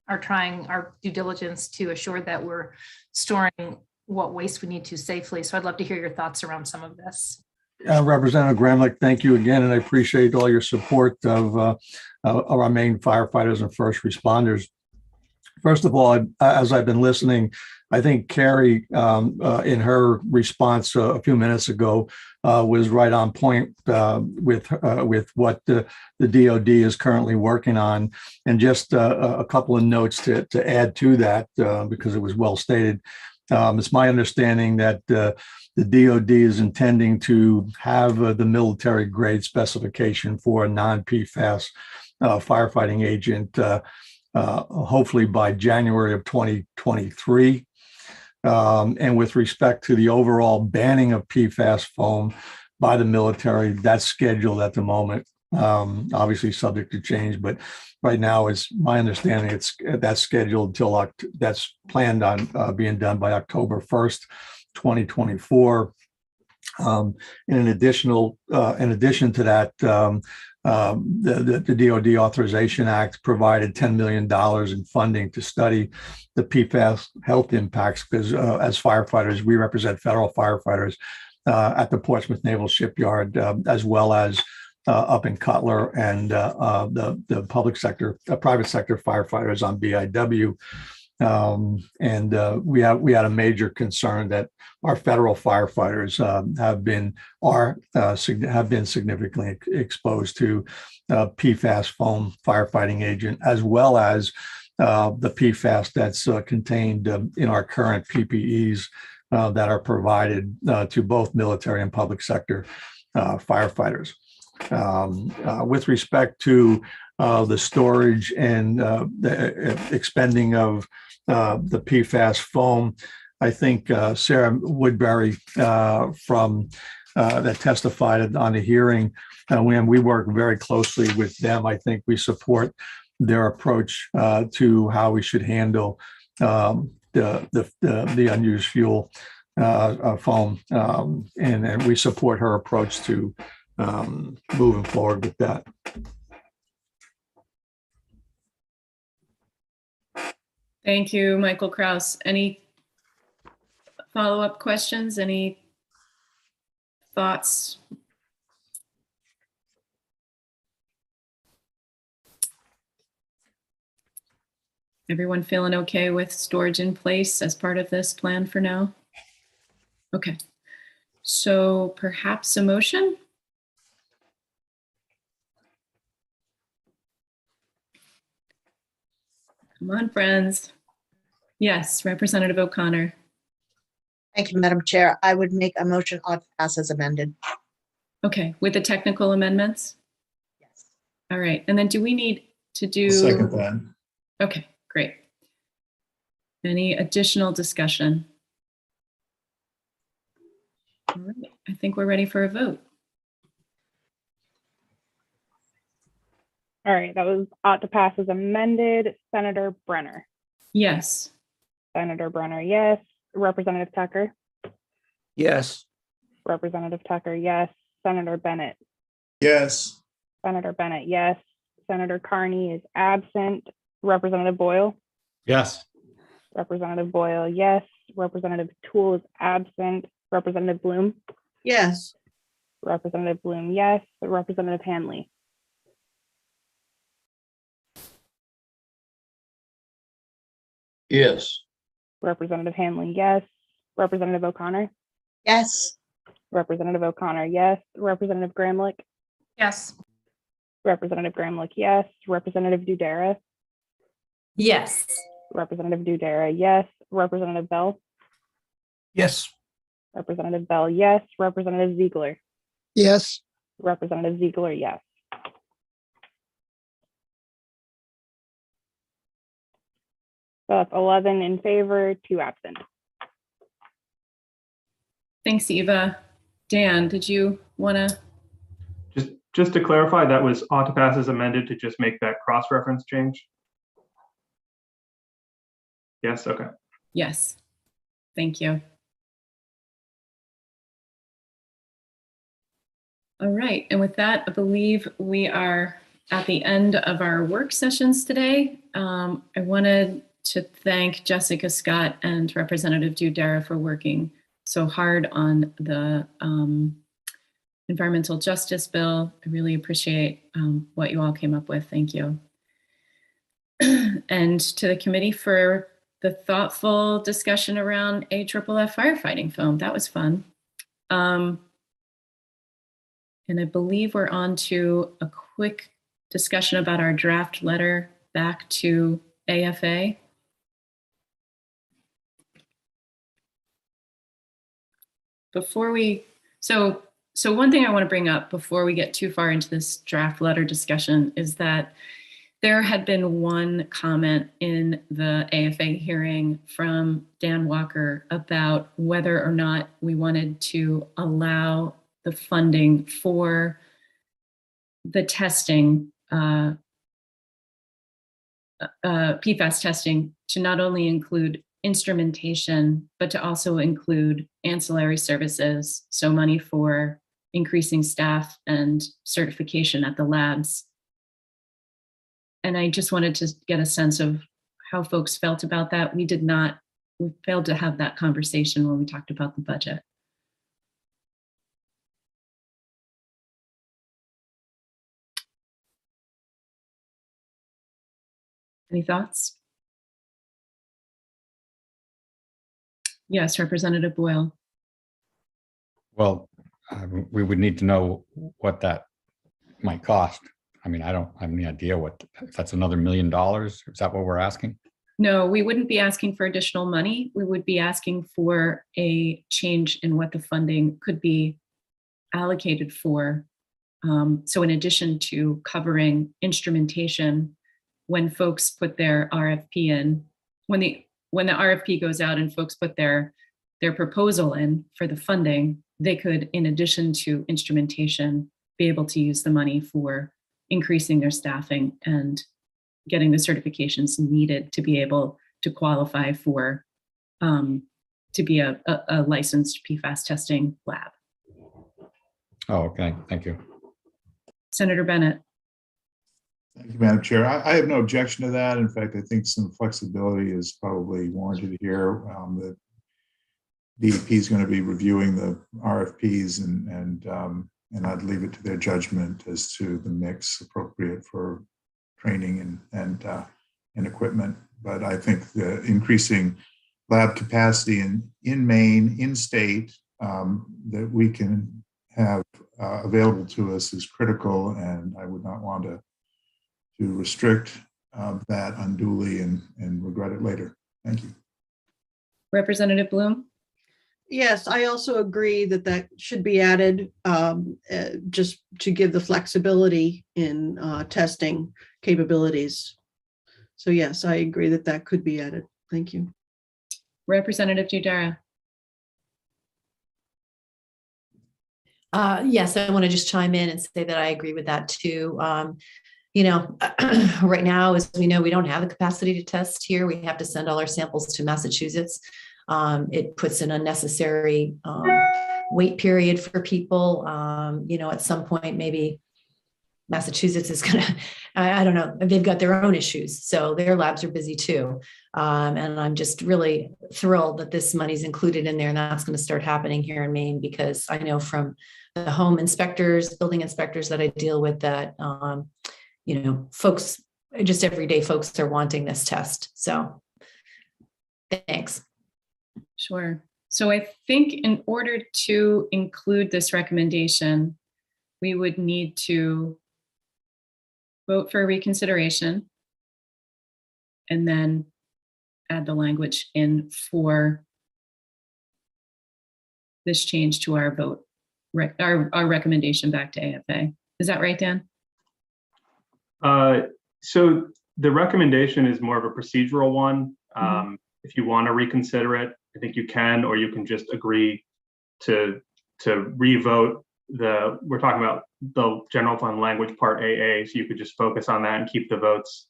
O: are trying our due diligence to assure that we're storing what waste we need to safely. So I'd love to hear your thoughts around some of this.
Q: Representative Gramlich, thank you again, and I appreciate all your support of our Maine firefighters and first responders. First of all, as I've been listening, I think Carrie, in her response a few minutes ago, was right on point with what the DoD is currently working on. And just a couple of notes to add to that, because it was well stated. It's my understanding that the DoD is intending to have the military grade specification for a non-PFAS firefighting agent, hopefully by January of 2023. And with respect to the overall banning of PFAS foam by the military, that's scheduled at the moment, obviously subject to change, but right now it's my understanding that's scheduled until that's planned on being done by October 1st, 2024. In addition to that, the DoD Authorization Act provided $10 million in funding to study the PFAS health impacts, because as firefighters, we represent federal firefighters at the Portsmouth Naval Shipyard, as well as up in Cutler, and the public sector, private sector firefighters on BIW. We had a major concern that our federal firefighters have been significantly exposed to PFAS foam firefighting agent, as well as the PFAS that's contained in our current PPEs that are provided to both military and public sector firefighters. With respect to the storage and the expending of the PFAS foam, I think Sarah Woodbury from that testified on the hearing, when we work very closely with them, I think we support their approach to how we should handle the unused fuel foam, and we support her approach to moving forward with that.
A: Thank you, Michael Kraus. Any follow-up questions? Any thoughts? Everyone feeling okay with storage in place as part of this plan for now? Okay, so perhaps a motion? Come on, friends. Yes, Representative O'Connor.
G: Thank you, Madam Chair. I would make a motion ought to pass as amended.
A: Okay, with the technical amendments?
G: Yes.
A: All right, and then do we need to do?
I: I'll second that.
A: Okay, great. Any additional discussion? All right, I think we're ready for a vote.
N: All right, that was ought to pass as amended. Senator Brenner.
A: Yes.
N: Senator Brenner, yes. Representative Tucker.
J: Yes.
N: Representative Tucker, yes. Senator Bennett.
I: Yes.
N: Senator Bennett, yes. Senator Carney is absent. Representative Boyle.
E: Yes.
N: Representative Boyle, yes. Representative Toole is absent. Representative Bloom.
F: Yes.
N: Representative Bloom, yes. Representative Hanley.
H: Yes.
N: Representative Hanley, yes. Representative O'Connor.
G: Yes.
N: Representative O'Connor, yes. Representative Gramlich.
O: Yes.
N: Representative Gramlich, yes. Representative Dudera.
D: Yes.
N: Representative Dudera, yes. Representative Bell.
C: Yes.
N: Representative Bell, yes. Representative Ziegler.
B: Yes.
N: Representative Ziegler, yes. So that's 11 in favor, 2 absent.
A: Thanks, Eva. Dan, did you want to?
K: Just to clarify, that was ought to pass as amended to just make that cross-reference change? Yes, okay.
A: Yes, thank you. All right, and with that, I believe we are at the end of our work sessions today. I wanted to thank Jessica Scott and Representative Dudera for working so hard on the environmental justice bill. I really appreciate what you all came up with. Thank you. And to the committee for the thoughtful discussion around AFFF firefighting foam. That was fun. And I believe we're on to a quick discussion about our draft letter back to AFA. Before we, so one thing I want to bring up before we get too far into this draft letter discussion is that there had been one comment in the AFA hearing from Dan Walker about whether or not we wanted to allow the funding for the testing, PFAS testing, to not only include instrumentation, but to also include ancillary services, so money for increasing staff and certification at the labs. And I just wanted to get a sense of how folks felt about that. We failed to have that conversation when we talked about the budget. Any thoughts? Yes, Representative Boyle.
E: Well, we would need to know what that might cost. I mean, I don't have any idea if that's another $1 million. Is that what we're asking?
A: No, we wouldn't be asking for additional money. We would be asking for a change in what the funding could be allocated for. So in addition to covering instrumentation, when folks put their RFP in, when the RFP goes out and folks put their proposal in for the funding, they could, in addition to instrumentation, be able to use the money for increasing their staffing and getting the certifications needed to be able to qualify for, to be a licensed PFAS testing lab.
E: Oh, okay. Thank you.
A: Senator Bennett.
I: Thank you, Madam Chair. I have no objection to that. In fact, I think some flexibility is probably warranted here. The DEP is going to be reviewing the RFPs, and I'd leave it to their judgment as to the mix appropriate for training and equipment. But I think the increasing lab capacity in Maine, in state, that we can have available to us is critical, and I would not want to restrict that unduly and regret it later. Thank you.
A: Representative Bloom.
F: Yes, I also agree that should be added just to give the flexibility in testing capabilities. So yes, I agree that could be added. Thank you.
A: Representative Dudera.
D: Yes, I want to just chime in and say that I agree with that too. You know, right now, as we know, we don't have the capacity to test here. We have to send all our samples to Massachusetts. It puts an unnecessary wait period for people. You know, at some point, maybe Massachusetts is going to, I don't know, they've got their own issues. So their labs are busy too. And I'm just really thrilled that this money's included in there, and that's going to start happening here in Maine, because I know from the home inspectors, building inspectors that I deal with that, you know, folks, just everyday folks are wanting this test. So thanks.
A: Sure. So I think in order to include this recommendation, we would need to vote for reconsideration and then add the language in for this change to our vote, our recommendation back to AFA. Is that right, Dan?
K: So the recommendation is more of a procedural one. If you want to reconsider it, I think you can, or you can just agree to revote we're talking about the general fund language part AA, so you could just focus on that and keep the votes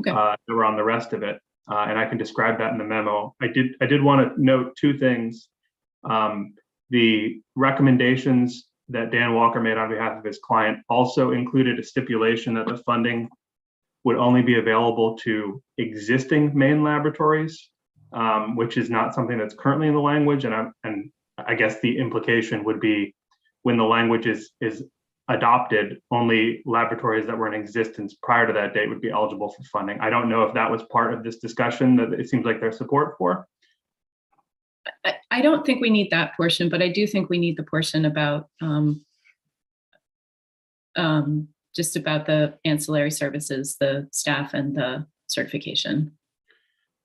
K: that were on the rest of it. And I can describe that in the memo. I did want to note two things. The recommendations that Dan Walker made on behalf of his client also included a stipulation that the funding would only be available to existing Maine laboratories, which is not something that's currently in the language. And I guess the implication would be when the language is adopted, only laboratories that were in existence prior to that date would be eligible for funding. I don't know if that was part of this discussion that it seems like there's support for.
A: I don't think we need that portion, but I do think we need the portion about just about the ancillary services, the staff and the certification.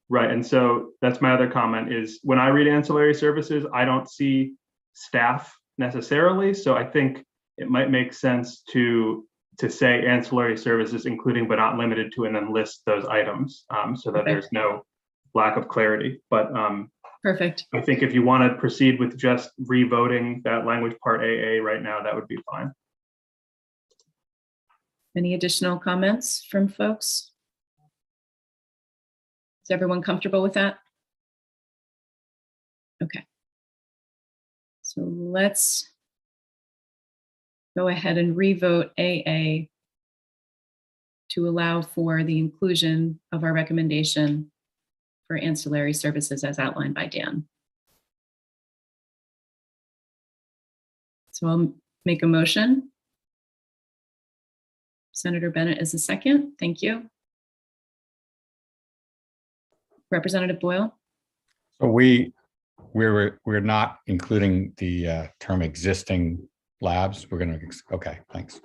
K: Right, and so that's my other comment is when I read ancillary services, I don't see staff necessarily. So I think it might make sense to say ancillary services, including but not limited to, and then list those items so that there's no lack of clarity. But
A: perfect.
K: I think if you want to proceed with just revoting that language part AA right now, that would be fine.
A: Any additional comments from folks? Is everyone comfortable with that? Okay. So let's go ahead and revote AA to allow for the inclusion of our recommendation for ancillary services as outlined by Dan. So I'll make a motion. Senator Bennett is the second. Thank you. Representative Boyle.
E: So we're not including the term existing labs. We're going to, okay, thanks.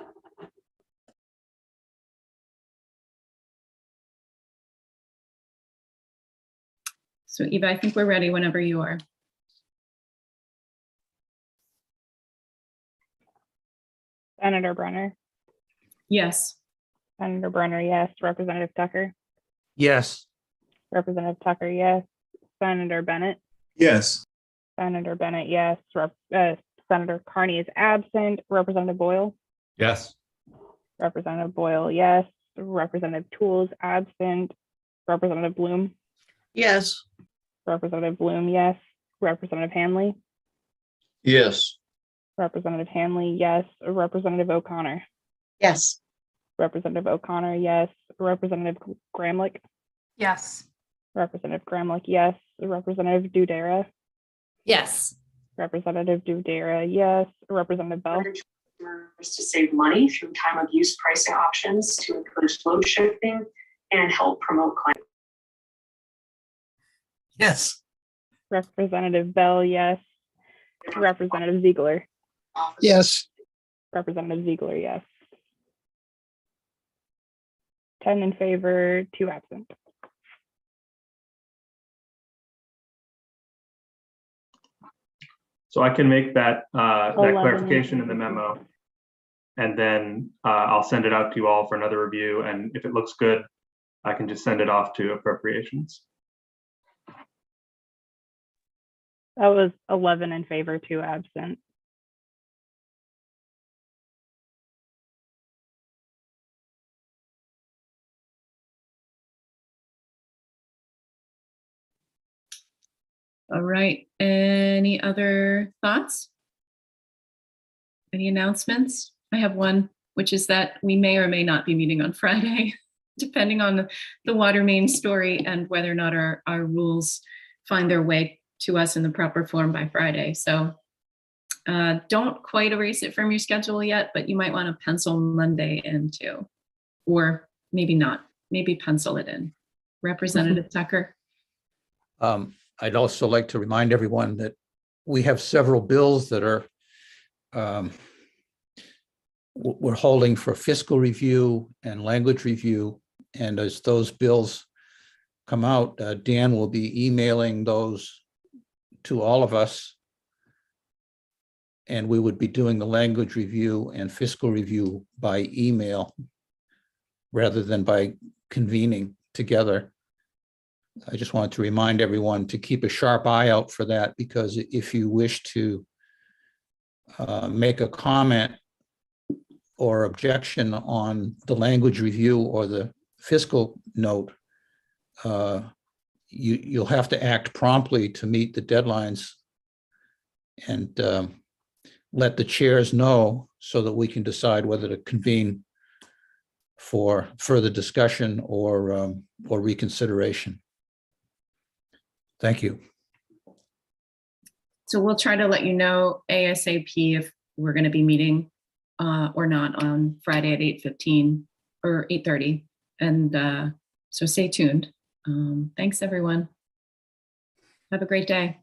A: So Eva, I think we're ready whenever you are.
N: Senator Brenner.
A: Yes.
N: Senator Brenner, yes. Representative Tucker.
J: Yes.
N: Representative Tucker, yes. Senator Bennett.
I: Yes.
N: Senator Bennett, yes. Senator Carney is absent. Representative Boyle.
E: Yes.
N: Representative Boyle, yes. Representative Toole is absent. Representative Bloom.
F: Yes.
N: Representative Bloom, yes. Representative Hanley.
H: Yes.
N: Representative Hanley, yes. Representative O'Connor.
G: Yes.
N: Representative O'Connor, yes. Representative Gramlich.
O: Yes.
N: Representative Gramlich, yes. Representative Dudera.
D: Yes.
N: Representative Dudera, yes. Representative Bell.
R: To save money through time of use pricing options to encourage load shifting and help promote climate.
C: Yes.
N: Representative Bell, yes. Representative Ziegler.
B: Yes.
N: Representative Ziegler, yes. 10 in favor, 2 absent.
K: So I can make that that
N: 11.
K: clarification in the memo, and then I'll send it out to you all for another review. And if it looks good, I can just send it off to appropriations.
N: That was 11 in favor, 2 absent.
A: All right. Any other thoughts? Any announcements? I have one, which is that we may or may not be meeting on Friday, depending on the water main story and whether or not our rules find their way to us in the proper form by Friday. So don't quite erase it from your schedule yet, but you might want to pencil Monday in too, or maybe not, maybe pencil it in. Representative Tucker.
J: I'd also like to remind everyone that we have several bills that are we're holding for fiscal review and language review. And as those bills come out, Dan will be emailing those to all of us. And we would be doing the language review and fiscal review by email rather than by convening together. I just wanted to remind everyone to keep a sharp eye out for that, because if you wish to make a comment or objection on the language review or the fiscal note, you'll have to act promptly to meet the deadlines and let the chairs know so that we can decide whether to convene for further discussion or reconsideration. Thank you.
A: So we'll try to let you know ASAP if we're going to be meeting or not on Friday at 8:15 or 8:30. And so stay tuned. Thanks, everyone. Have a great day.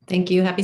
D: Thank you. Happy